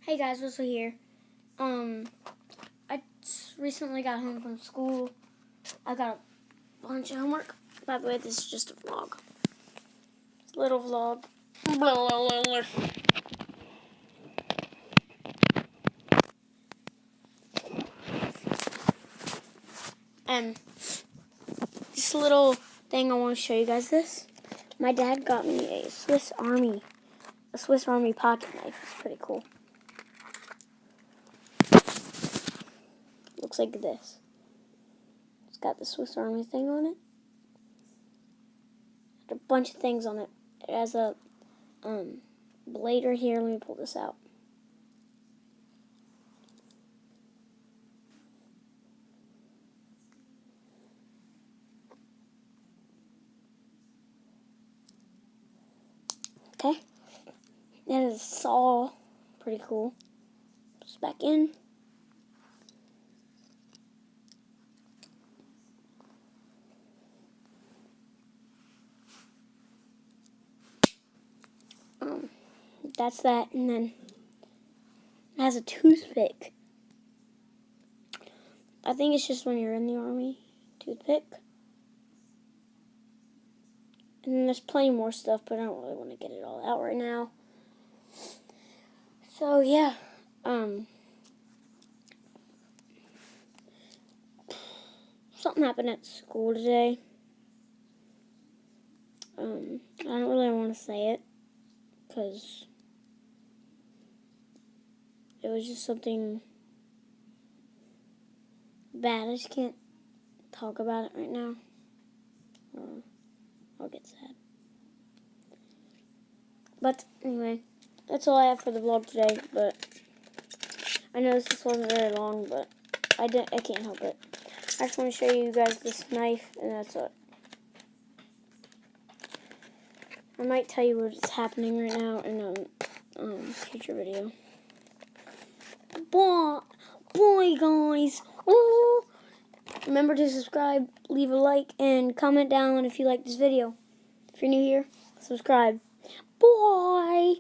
Hey guys, Russell here. I recently got home from school. I got a bunch of homework. By the way, this is just a vlog. It's a little vlog. And just a little thing I want to show you guys this. My dad got me a Swiss Army pocket knife. It's pretty cool. Looks like this. It's got the Swiss Army thing on it. A bunch of things on it. It has a blade right here. Let me pull this out. Okay. That is a saw. Pretty cool. Puts back in. That's that, and then it has a toothpick. I think it's just when you're in the army, toothpick. And then there's plenty more stuff, but I don't really want to get it all out right now. So yeah, something happened at school today. I don't really want to say it, because it was just something bad. I just can't talk about it right now, or I'll get sad. But anyway, that's all I have for the vlog today. But I know this wasn't very long, but I can't help it. I just want to show you guys this knife, and that's it. I might tell you what's happening right now in a future video. Boy, guys. Ooh. Remember to subscribe, leave a like, and comment down if you like this video. If you're new here, subscribe. Bye.